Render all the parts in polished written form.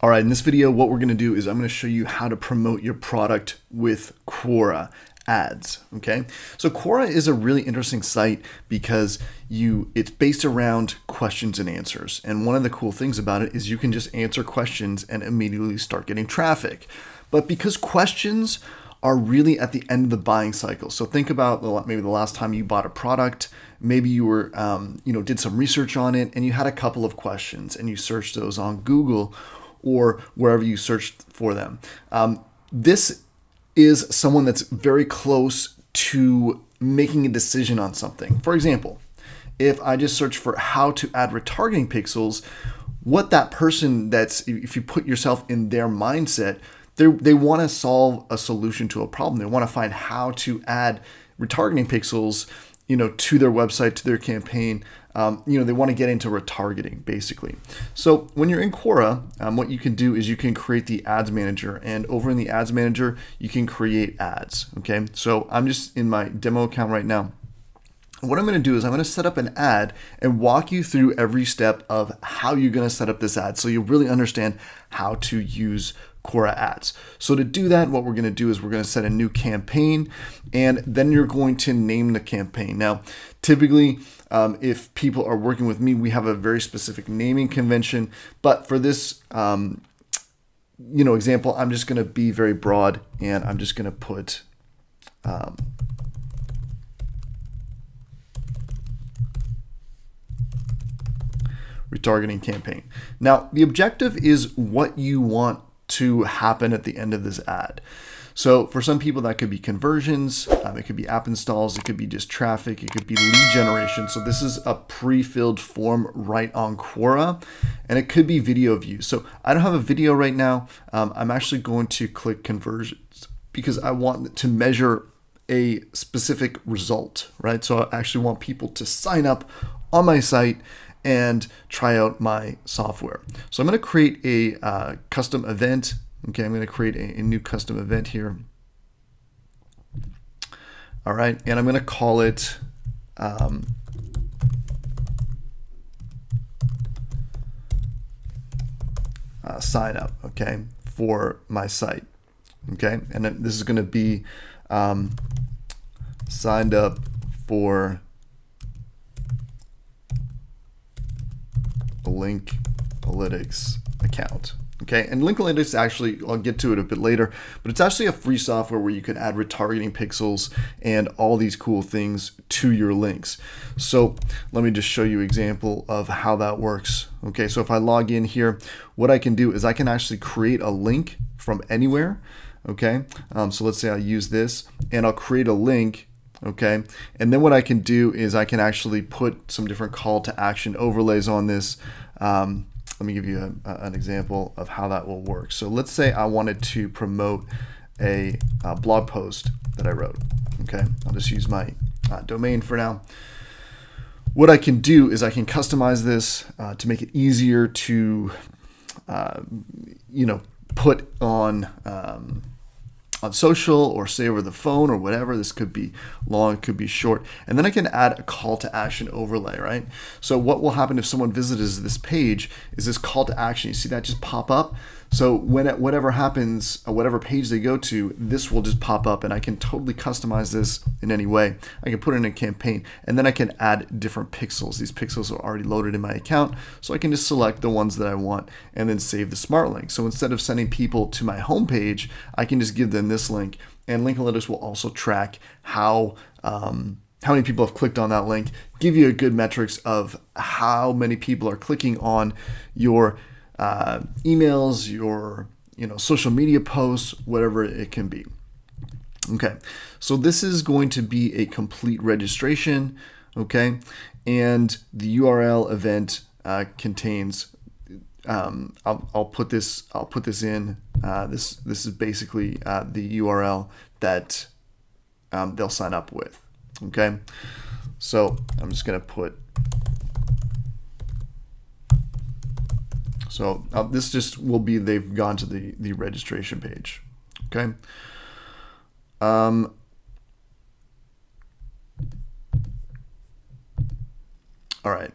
All right, in this video, what we're going to do is I'm going to show you how to promote your product with Quora Ads. Okay, so Quora is a really interesting site because it's based around questions and answers. And one of the cool things about it is you can just answer questions and immediately start getting traffic. But because questions are really at the end of the buying cycle. So think about maybe the last time you bought a product, maybe you were, did some research on it and you had a couple of questions and you searched those on Google or wherever you searched for them. This is someone that's very close to making a decision on something. For example, if I just search for how to add retargeting pixels, what that person if you put yourself in their mindset, they want to solve a solution to a problem. They want to find how to add retargeting pixels, to their website, to their campaign. They want to get into retargeting basically. So when you're in Quora, what you can do is you can create the Ads Manager, and over in the Ads Manager, you can create ads. Okay, so I'm just in my demo account right now. What I'm going to do is I'm going to set up an ad and walk you through every step of how you're going to set up this ad so you really understand how to use Quora Ads. So to do that, what we're going to do is we're going to set a new campaign, and then you're going to name the campaign. Now, typically, if people are working with me, we have a very specific naming convention, but for this example, I'm just going to be very broad, and I'm just going to put retargeting campaign. Now, the objective is what you want to happen at the end of this ad. So for some people that could be conversions, it could be app installs, it could be just traffic, it could be lead generation. So this is a pre-filled form right on Quora, and it could be video views. So I don't have a video right now. I'm actually going to click conversions because I want to measure a specific result, right? So I actually want people to sign up on my site and try out my software. So I'm going to create a custom event. Okay, I'm going to create a new custom event here. All right, and I'm going to call it sign up, okay, for my site. Okay, and then this is going to be signed up for Link Analytics account. Okay, and Link Analytics, actually, I'll get to it a bit later, but it's actually a free software where you can add retargeting pixels and all these cool things to your links. So let me just show you an example of how that works. Okay, so if I log in here, what I can do is I can actually create a link from anywhere. Okay, so let's say I use this and I'll create a link. Okay, and then what I can do is I can actually put some different call to action overlays on this. Let me give you an example of how that will work. So let's say I wanted to promote a blog post that I wrote. Okay, I'll just use my domain for now. What I can do is I can customize this to make it easier to put on social or say over the phone or whatever. This could be long, it could be short. And then I can add a call to action overlay, right? So what will happen if someone visits this page is this call to action. You see that just pop up? So whatever happens, whatever page they go to, this will just pop up, and I can totally customize this in any way. I can put it in a campaign, and then I can add different pixels. These pixels are already loaded in my account, so I can just select the ones that I want and then save the smart link. So instead of sending people to my homepage, I can just give them this link, and Link Analytics will also track how many people have clicked on that link, give you a good metrics of how many people are clicking on your emails, your social media posts, whatever it can be. Okay, so this is going to be a complete registration. Okay, and the URL event contains. I'll put this in. This is basically the URL that they'll sign up with. Okay, so I'm just gonna put. So this just will be they've gone to the registration page. Okay. All right.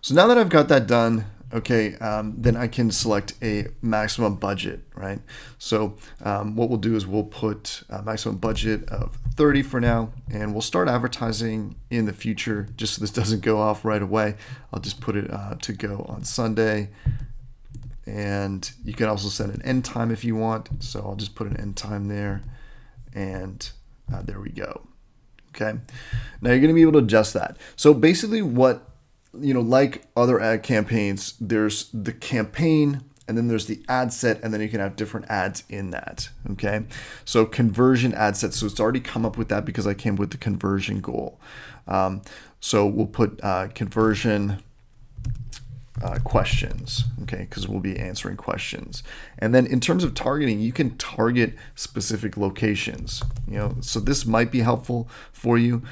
So now that I've got that done, okay, then I can select a maximum budget, right? So what we'll do is we'll put a maximum budget of 30 for now, and we'll start advertising in the future just so this doesn't go off right away. I'll just put it to go on Sunday, and you can also set an end time if you want. So I'll just put an end time there, and there we go. Okay, now you're going to be able to adjust that. So basically what, like other ad campaigns, there's the campaign, and then there's the ad set, and then you can have different ads in that. Okay, so conversion ad set. So it's already come up with that because I came with the conversion goal. So we'll put conversion questions, okay, because we'll be answering questions. And then in terms of targeting, you can target specific locations, so this might be helpful for you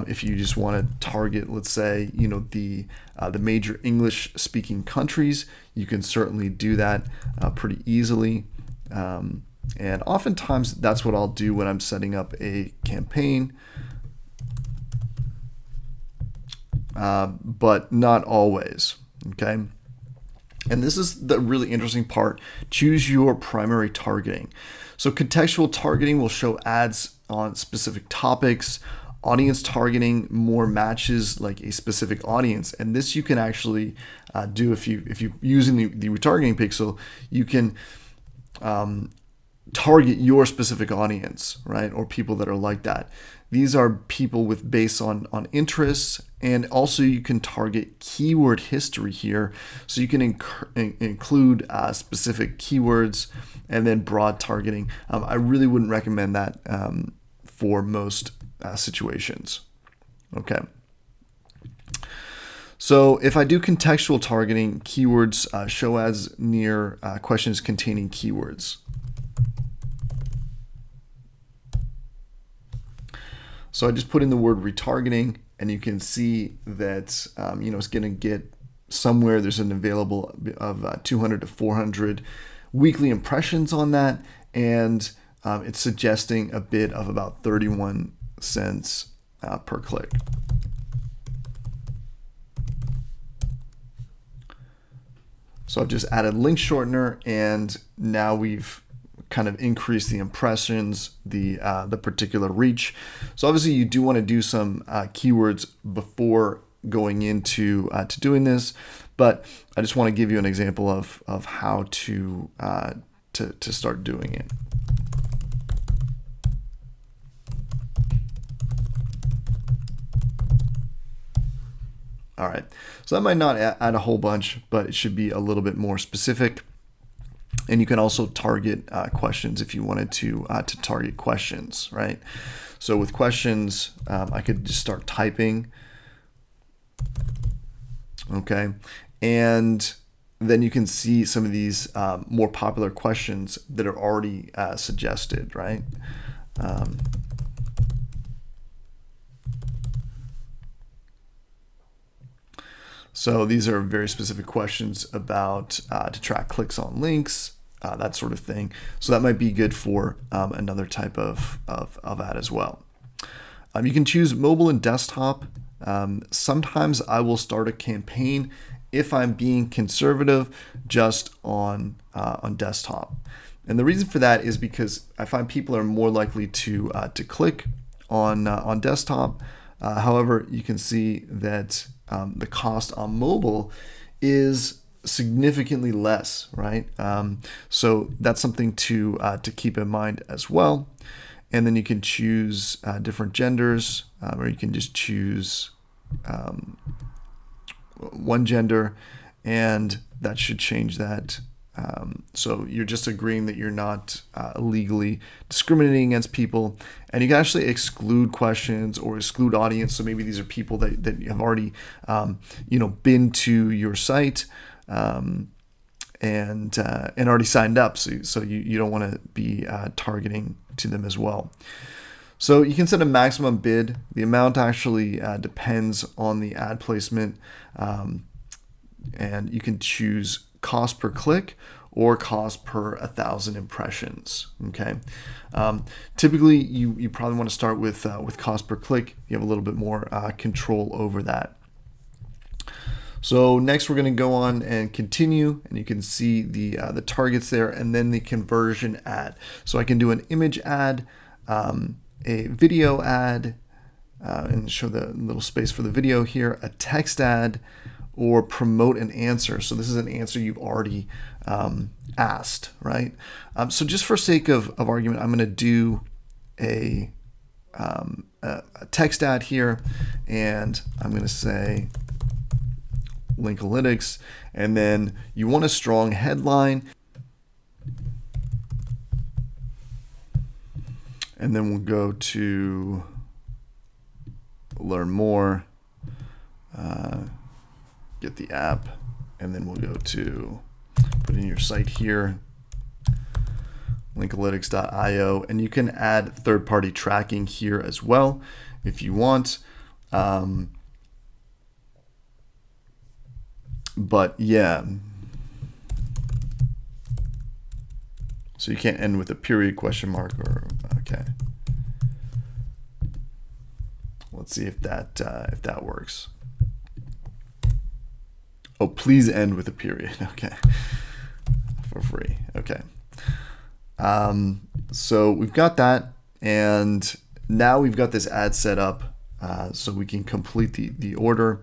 if you just want to target, let's say, the major English speaking countries. You can certainly do that pretty easily. And oftentimes that's what I'll do when I'm setting up a campaign. But not always. Okay. And this is the really interesting part. Choose your primary targeting. So contextual targeting will show ads on specific topics. Audience targeting more matches like a specific audience. And this you can actually do if you're using the retargeting pixel, you can target your specific audience, right? Or people that are like that. These are people based on interests, and also you can target keyword history here. So you can include specific keywords and then broad targeting. I really wouldn't recommend that for most situations. Okay. So if I do contextual targeting, keywords show ads near questions containing keywords. So I just put in the word retargeting, and you can see that it's going to get somewhere. There's an available of 200 to 400 weekly impressions on that, and it's suggesting a bid of about 31 cents per click. So I've just added link shortener, and now we've kind of increase the impressions, the particular reach. So obviously you do want to do some keywords before going into to doing this, but I just want to give you an example of how to start doing it. All right, so that might not add a whole bunch, but it should be a little bit more specific. And you can also target questions if you wanted to target questions, right? So with questions, I could just start typing, okay? And then you can see some of these more popular questions that are already suggested, right? So these are very specific questions about to track clicks on links, that sort of thing. So that might be good for another type of ad as well. You can choose mobile and desktop. Sometimes I will start a campaign if I'm being conservative just on desktop. And the reason for that is because I find people are more likely to click on desktop. However, you can see that the cost on mobile is significantly less, right? So that's something to keep in mind as well. And then you can choose different genders, or you can just choose one gender, and that should change that. So you're just agreeing that you're not illegally discriminating against people, and you can actually exclude questions or exclude audience. So maybe these are people that have already been to your site and already signed up. So you don't want to be targeting to them as well. So you can set a maximum bid. The amount actually depends on the ad placement, and you can choose cost per click or cost per 1,000 impressions. Okay. Typically, you probably want to start with cost per click. You have a little bit more control over that. So next we're going to go on and continue, and you can see the targets there, and then the conversion ad. So I can do an image ad, a video ad, and show the little space for the video here, a text ad, or promote an answer. So this is an answer you've already asked, right? So just for sake of argument, I'm going to do a text ad here, and I'm going to say Linkalytics, and then you want a strong headline, and then we'll go to learn more, get the app, and then we'll go to put in your site here, linkalytics.io, and you can add third-party tracking here as well if you want. But yeah, so you can't end with a period, question mark, or okay. Let's see if that works. Oh, please end with a period. Okay, for free. Okay. So we've got that, and now we've got this ad set up, so we can complete the order,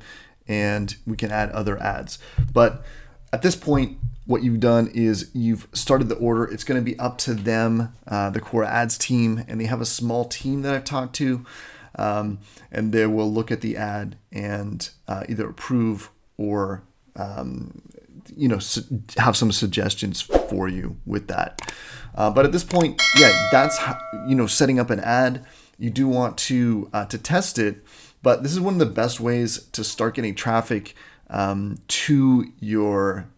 and we can add other ads. But at this point, what you've done is you've started the order. It's going to be up to them, the Quora Ads team, and they have a small team that I've talked to, and they will look at the ad and either approve or have some suggestions for you with that. But at this point, yeah, that's how, setting up an ad. You do want to test it, but this is one of the best ways to start getting traffic to your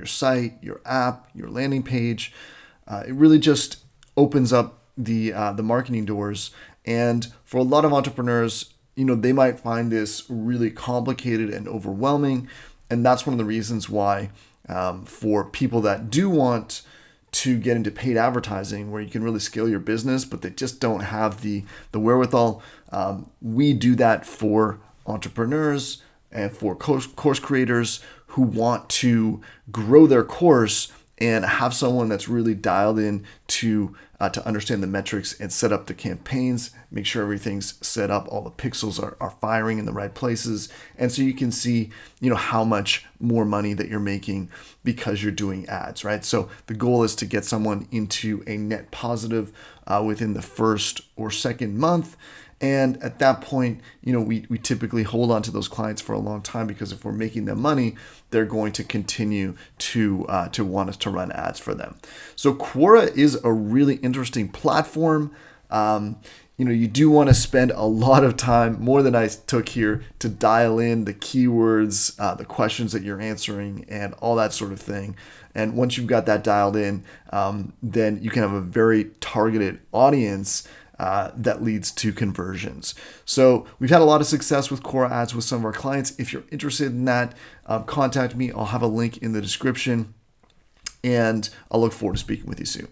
site, your app, your landing page. It really just opens up the marketing doors. And for a lot of entrepreneurs, they might find this really complicated and overwhelming. And that's one of the reasons why for people that do want to get into paid advertising, where you can really scale your business, but they just don't have the wherewithal, we do that for entrepreneurs and for course creators who want to grow their course and have someone that's really dialed in to understand the metrics and set up the campaigns, make sure everything's set up, all the pixels are firing in the right places. And so you can see, how much more money that you're making because you're doing ads, right? So the goal is to get someone into a net positive within the first or second month. And at that point, we typically hold on to those clients for a long time, because if we're making them money, they're going to continue to want us to run ads for them. So Quora is a really interesting platform. You do want to spend a lot of time, more than I took here, to dial in the keywords, the questions that you're answering, and all that sort of thing. And once you've got that dialed in, then you can have a very targeted audience that leads to conversions. So we've had a lot of success with Quora Ads with some of our clients. If you're interested in that, contact me. I'll have a link in the description, and I'll look forward to speaking with you soon.